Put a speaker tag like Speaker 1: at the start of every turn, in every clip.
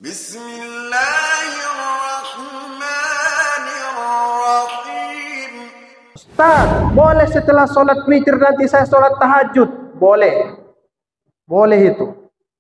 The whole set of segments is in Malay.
Speaker 1: Bismillahirrahmanirrahim.
Speaker 2: Ustaz, boleh setelah sholat witir nanti saya sholat tahajud? Boleh. Boleh itu.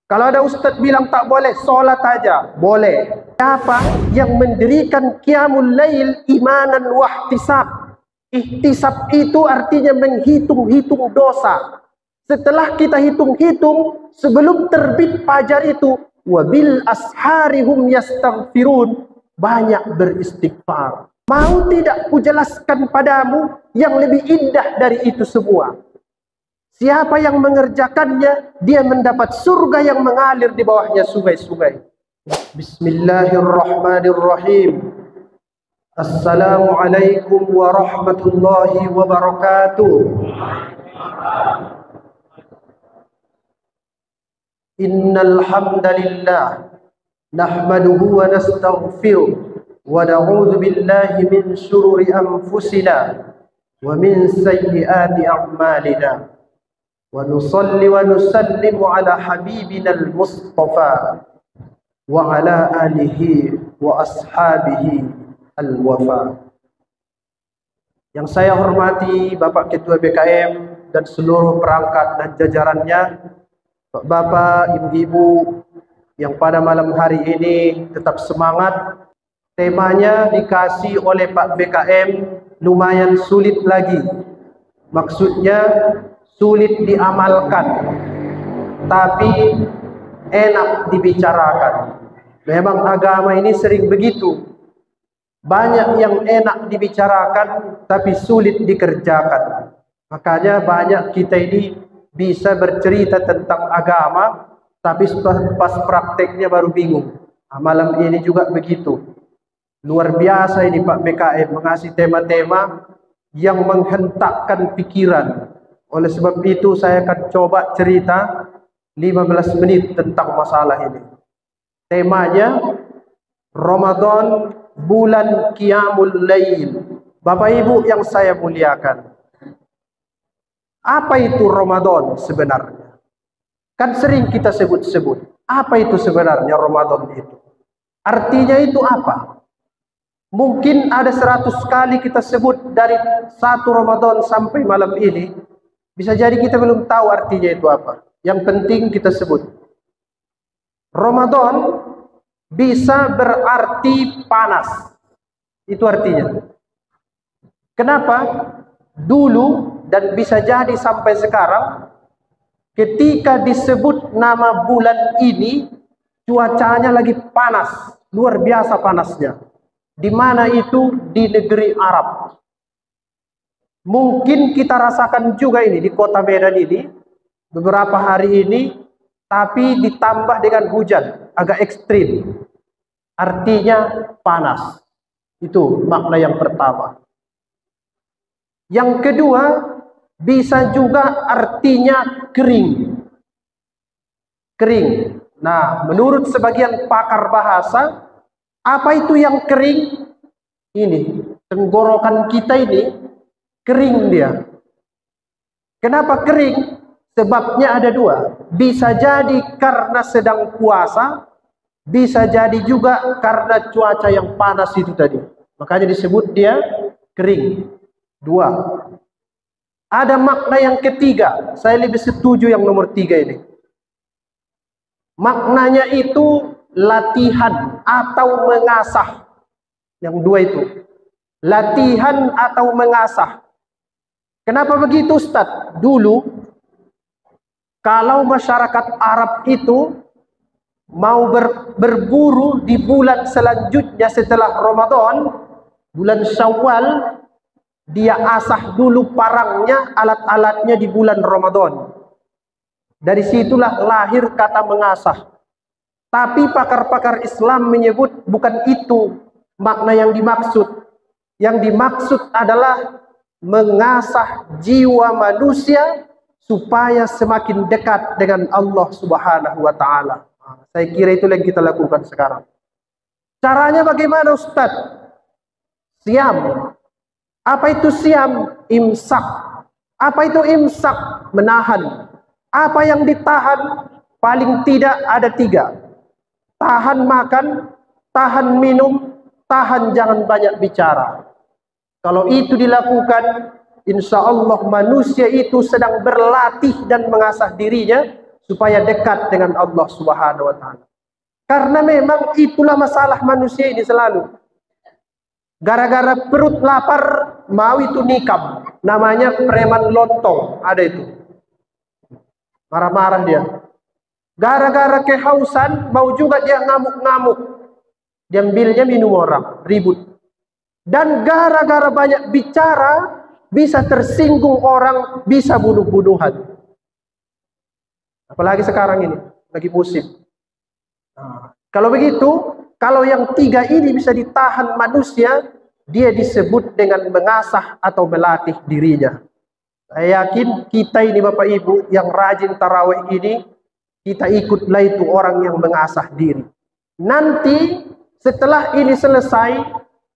Speaker 2: Kalau ada ustaz bilang tak boleh, sholat aja. Boleh. Siapa yang mendirikan qiyamul lail imanan wahtisab? Ihtisab itu artinya menghitung-hitung dosa. Setelah kita hitung-hitung, sebelum terbit fajar itu, wabil asharihum yastaghfirun, banyak beristighfar. Mau tidak kujelaskan padamu yang lebih indah dari itu semua? Siapa yang mengerjakannya, dia mendapat surga yang mengalir di bawahnya sungai-sungai. Bismillahirrahmanirrahim. Assalamualaikum warahmatullahi wabarakatuh. Innal hamdalillah nahmaduhu wa nastaghfiruh wa na'udzu billahi min shururi anfusina wa min sayyiati a'malina wa nusalli wa nusallimu ala habibina al-mustafa wa ala alihi wa ashabihi al-wafa. Yang saya hormati Bapak Ketua BKM dan seluruh perangkat dan jajarannya, Bapak, Ibu-ibu yang pada malam hari ini tetap semangat. Temanya dikasih oleh Pak BKM lumayan sulit lagi. Maksudnya sulit diamalkan, tapi enak dibicarakan. Memang agama ini sering begitu. Banyak yang enak dibicarakan, tapi sulit dikerjakan. Makanya banyak kita ini bisa bercerita tentang agama, tapi pas prakteknya baru bingung. Malam ini juga begitu. Luar biasa ini Pak BKM mengasih tema-tema yang menghentakkan pikiran. Oleh sebab itu saya akan coba cerita 15 menit tentang masalah ini. Temanya Ramadan, bulan Qiyamul Lail. Bapak Ibu yang saya muliakan, apa itu Ramadan sebenarnya? Kan sering kita sebut-sebut. Apa itu sebenarnya Ramadan itu? Artinya itu apa? Mungkin ada 100 kali kita sebut dari satu Ramadan sampai malam ini. Bisa jadi kita belum tahu artinya itu apa. Yang penting kita sebut. Ramadan bisa berarti panas. Itu artinya. Kenapa? Dulu dan bisa jadi sampai sekarang, ketika disebut nama bulan ini, cuacanya lagi panas, luar biasa panasnya. Di mana itu? Di negeri Arab. Mungkin kita rasakan juga ini di kota Medan ini, beberapa hari ini, tapi ditambah dengan hujan, agak ekstrim. Artinya panas. Itu makna yang pertama. Yang kedua, bisa juga artinya kering. Kering. Nah, menurut sebagian pakar bahasa, apa itu yang kering? Ini, tenggorokan kita ini kering dia. Kenapa kering? Sebabnya ada dua. Bisa jadi karena sedang puasa, bisa jadi juga karena cuaca yang panas itu tadi. Makanya disebut dia kering. Dua. Ada makna yang ketiga. Saya lebih setuju yang nomor 3 ini. Maknanya itu latihan atau mengasah. Yang dua itu. Latihan atau mengasah. Kenapa begitu Ustaz? Dulu, kalau masyarakat Arab itu mau berburu di bulan selanjutnya setelah Ramadan, bulan Syawal, dia asah dulu parangnya, alat-alatnya di bulan Ramadan. Dari situlah lahir kata mengasah. Tapi pakar-pakar Islam menyebut bukan itu makna yang dimaksud. Yang dimaksud adalah mengasah jiwa manusia supaya semakin dekat dengan Allah Subhanahu wa Ta'ala. Saya kira itu yang kita lakukan sekarang. Caranya bagaimana Ustaz? Siam. Apa itu siam? Imsak. Apa itu imsak? Menahan. Apa yang ditahan? Paling tidak ada 3. tahan makan, tahan minum, tahan jangan banyak bicara. Kalau itu dilakukan, insya Allah manusia itu sedang berlatih dan mengasah dirinya supaya dekat dengan Allah Subhanahu wa Ta'ala. Karena memang itulah masalah manusia ini selalu. Gara-gara perut lapar, mau itu nikam. Namanya preman lontong, ada itu. Marah-marah dia. Gara-gara kehausan, mau juga dia ngamuk-ngamuk. Diambilnya minum orang, ribut. Dan gara-gara banyak bicara, bisa tersinggung orang, bisa bunuh-bunuhan. Apalagi sekarang ini, lagi musim. Nah, kalau begitu, kalau yang tiga ini bisa ditahan manusia, dia disebut dengan mengasah atau melatih dirinya. Saya yakin kita ini Bapak Ibu yang rajin tarawih ini, kita ikutlah itu orang yang mengasah diri. Nanti setelah ini selesai,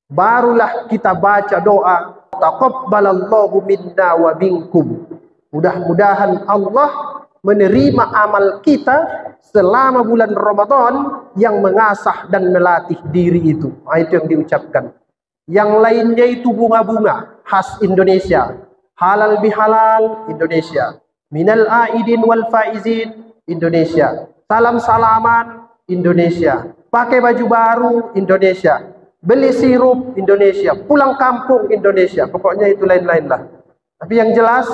Speaker 2: barulah kita baca doa taqabbalallahu minna wa minkum. Mudah-mudahan Allah menerima amal kita selama bulan Ramadan yang mengasah dan melatih diri itu. Itu yang diucapkan. Yang lainnya itu bunga-bunga khas Indonesia. Halal bihalal Indonesia. Minal aidin wal faizin Indonesia. Salam-salaman Indonesia. Pakai baju baru Indonesia. Beli sirup Indonesia, pulang kampung Indonesia, pokoknya itu lain-lain lah. Tapi yang jelas,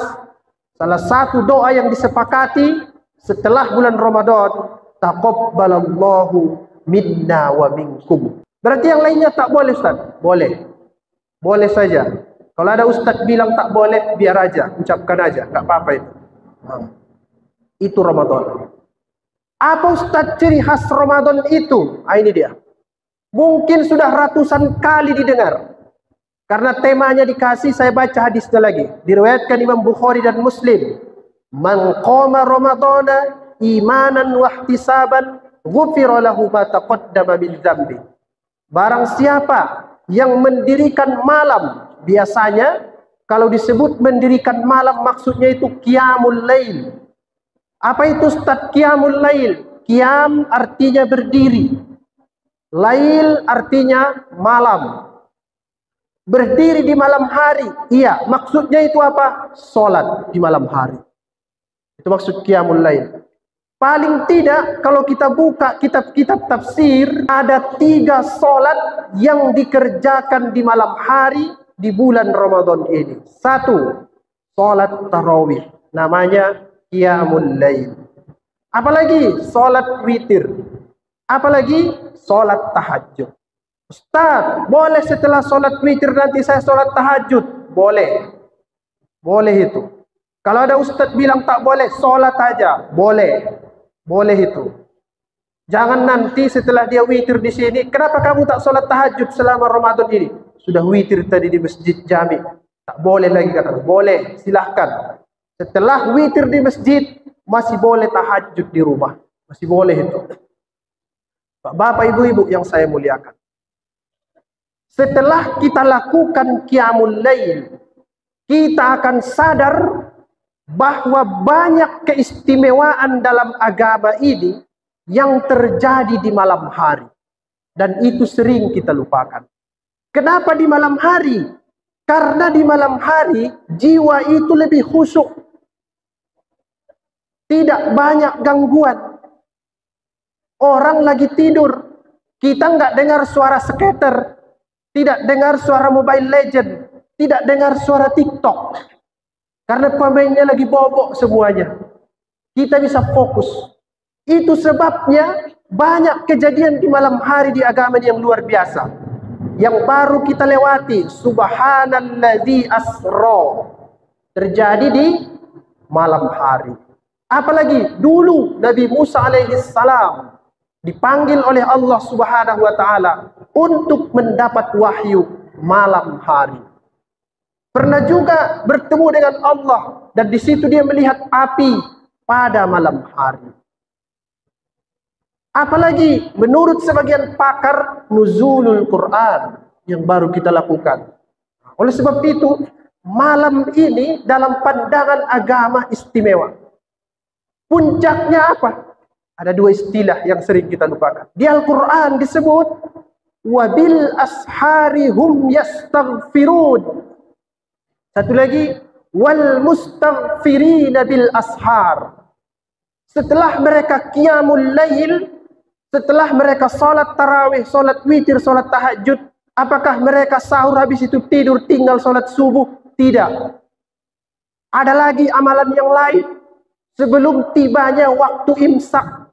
Speaker 2: salah satu doa yang disepakati setelah bulan Ramadan, taqabbalallahu minna wa minkum. Berarti yang lainnya tak boleh Ustaz? Boleh. Boleh saja. Kalau ada Ustaz bilang tak boleh, biar aja, ucapkan aja, enggak apa-apa itu. Itu Ramadan. Apa Ustaz ciri khas Ramadan itu? Ini dia. Mungkin sudah ratusan kali didengar. Karena temanya dikasih, saya baca hadisnya lagi. Diriwayatkan Imam Bukhari dan Muslim. Man qama Ramadana imanan wa ihtisaban ghufira lahu ma taqaddama min dzambi. Barang siapa yang mendirikan malam, biasanya kalau disebut mendirikan malam maksudnya itu qiyamul lail. Apa itu Ustaz qiyamul lail? Qiyam artinya berdiri. Lail artinya malam. Berdiri di malam hari. Iya, maksudnya itu apa? Salat di malam hari. Itu maksud qiyamul lail. Paling tidak kalau kita buka kitab-kitab tafsir, ada 3 salat yang dikerjakan di malam hari di bulan Ramadan ini. 1, salat tarawih. Namanya qiyamul lail. Apalagi salat witir. Apalagi salat tahajud. Ustaz, boleh setelah salat witir nanti saya salat tahajud? Boleh. Boleh itu. Kalau ada Ustaz bilang tak boleh, salat aja. Boleh. Boleh itu. Jangan nanti setelah dia witir di sini, kenapa kamu tak salat tahajud selama Ramadan ini? Sudah witir tadi di masjid jami. Tak boleh lagi kata. Boleh, silahkan. Setelah witir di masjid, masih boleh tahajud di rumah. Masih boleh itu. Bapak ibu-ibu yang saya muliakan. Setelah kita lakukan qiyamul lail, kita akan sadar bahwa banyak keistimewaan dalam agama ini yang terjadi di malam hari. Dan itu sering kita lupakan. Kenapa di malam hari? Karena di malam hari jiwa itu lebih khusyuk. Tidak banyak gangguan. Orang lagi tidur, kita nggak dengar suara skater, tidak dengar suara Mobile Legend, tidak dengar suara TikTok. Karena pemainnya lagi bobok semuanya. Kita bisa fokus. Itu sebabnya banyak kejadian di malam hari di agama yang luar biasa. Yang baru kita lewati, subhanalladzi asra. Terjadi di malam hari. Apalagi dulu Nabi Musa alaihi salam dipanggil oleh Allah Subhanahu wa Ta'ala untuk mendapat wahyu malam hari. Pernah juga bertemu dengan Allah dan di situ dia melihat api pada malam hari. Apalagi menurut sebagian pakar nuzulul Quran yang baru kita lakukan. Oleh sebab itu malam ini dalam pandangan agama istimewa. Puncaknya apa? Ada dua istilah yang sering kita lupakan. Di Al-Quran disebut wabil ashari hum yastaghfirun. Satu lagi wal mustaghfirina bil ashar. Setelah mereka qiyamul lail, setelah mereka salat tarawih, salat witir, salat tahajud, apakah mereka sahur habis itu tidur tinggal salat subuh? Tidak. Ada lagi amalan yang lain sebelum tibanya waktu imsak.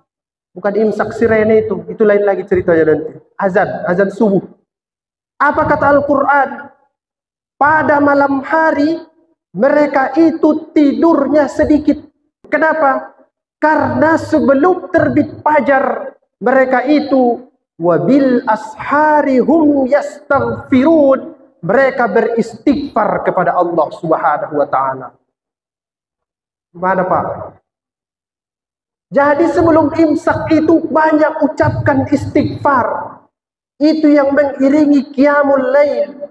Speaker 2: Bukan imsak sirene itu lain lagi ceritanya nanti. Azan subuh. Apa kata Al-Quran? Pada malam hari mereka itu tidurnya sedikit. Kenapa? Karena sebelum terbit fajar mereka itu wabil ashari hum yastaghfirun, mereka beristighfar kepada Allah Subhanahu wa taala. Gimana Pak? Jadi sebelum imsak itu banyak ucapkan istighfar. Itu yang mengiringi qiyamul lail.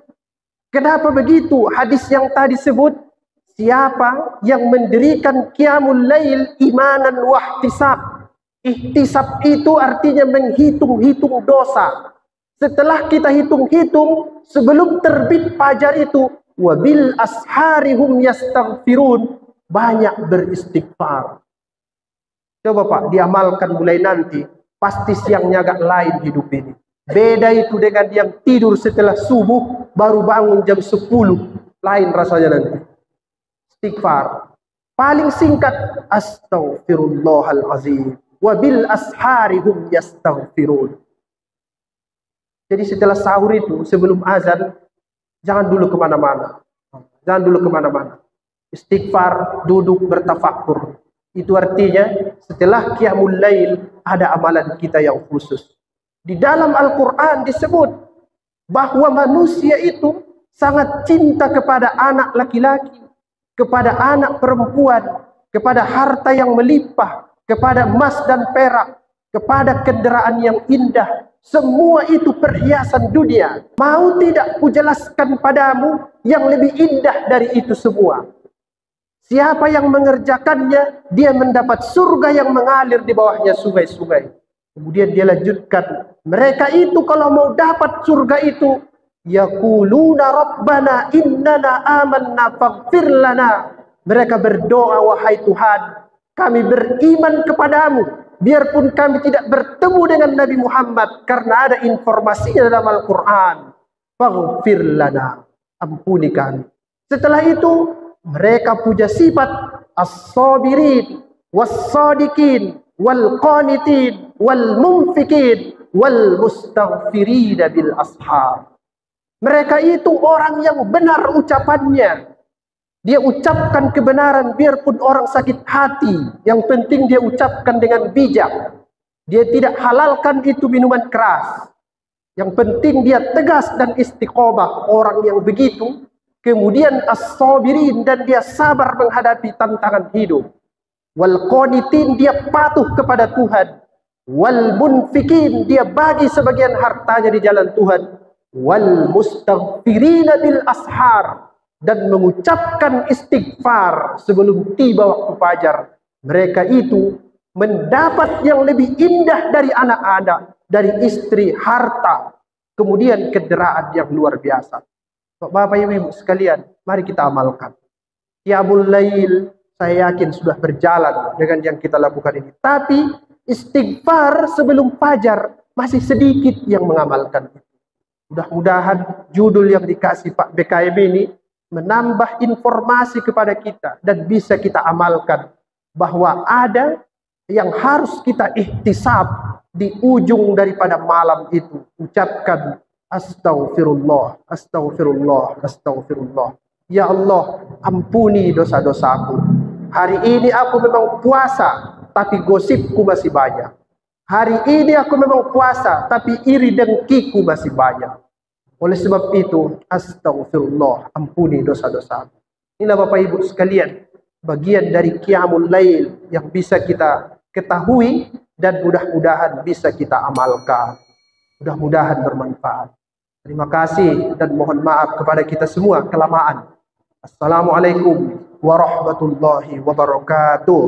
Speaker 2: Kenapa begitu? Hadis yang tadi sebut, siapa yang mendirikan qiyamul lail imanan wahtisab. Ihtisab itu artinya menghitung-hitung dosa. Setelah kita hitung-hitung, sebelum terbit fajar itu, wabil asharihum yastaghfirun, banyak beristighfar. Coba Pak, diamalkan mulai nanti, pasti siangnya agak lain hidup ini. Beda itu dengan yang tidur setelah subuh, baru bangun jam 10. Lain rasanya nanti. Istighfar. Paling singkat, astaghfirullahalazim. Wabil asharihum yastaghfirun. Jadi setelah sahur itu, sebelum azan, jangan dulu kemana-mana. Jangan dulu kemana-mana. Istighfar, duduk, bertafakur. Itu artinya setelah qiyamul lail ada amalan kita yang khusus. Di dalam Al-Quran disebut bahwa manusia itu sangat cinta kepada anak laki-laki, kepada anak perempuan, kepada harta yang melimpah, kepada emas dan perak, kepada kendaraan yang indah. Semua itu perhiasan dunia. Mau tidak kujelaskan padamu yang lebih indah dari itu semua? Siapa yang mengerjakannya, dia mendapat surga yang mengalir di bawahnya sungai-sungai. Kemudian dia lanjutkan, mereka itu kalau mau dapat surga itu, yaquluna rabbana innana amanna faghfir lana. Mereka berdoa, wahai Tuhan, kami beriman kepadamu, biarpun kami tidak bertemu dengan Nabi Muhammad, karena ada informasinya dalam Al-Quran. Faghfir lana, ampuni kami. Setelah itu, mereka puja sifat as-sabirin, was-sadiqin, wal-qanitin, wal-munfikin, wal-mustaghfirin bil ashar. Mereka itu orang yang benar ucapannya. Dia ucapkan kebenaran biarpun orang sakit hati. Yang penting dia ucapkan dengan bijak. Dia tidak halalkan itu minuman keras. Yang penting dia tegas dan istiqomah. Orang yang begitu. Kemudian as-sabirin, dan dia sabar menghadapi tantangan hidup. Wal-qanitin, dia patuh kepada Tuhan. Wal-munfikin, dia bagi sebagian hartanya di jalan Tuhan. Wal-mustaghfirina bil ashar, dan mengucapkan istighfar sebelum tiba waktu fajar. Mereka itu mendapat yang lebih indah dari anak-anak, dari istri, harta, kemudian kendaraan yang luar biasa. Bapak Ibu sekalian, mari kita amalkan. Qiyamul lail, saya yakin sudah berjalan dengan yang kita lakukan ini. Tapi istighfar sebelum fajar masih sedikit yang mengamalkan. Mudah-mudahan judul yang dikasih Pak BKM ini menambah informasi kepada kita dan bisa kita amalkan bahwa ada yang harus kita ihtisab di ujung daripada malam itu. Ucapkan astaghfirullah, astaghfirullah, astaghfirullah. Ya Allah, ampuni dosa-dosaku. Hari ini aku memang puasa, tapi gosipku masih banyak. Hari ini aku memang puasa, tapi iri dengkiku masih banyak. Oleh sebab itu, astaghfirullah, ampuni dosa-dosaku. Inilah Bapak Ibu sekalian, bagian dari qiyamul lail yang bisa kita ketahui dan mudah-mudahan bisa kita amalkan. Mudah-mudahan bermanfaat. Terima kasih dan mohon maaf kepada kita semua kelamaan. Assalamualaikum warahmatullahi wabarakatuh.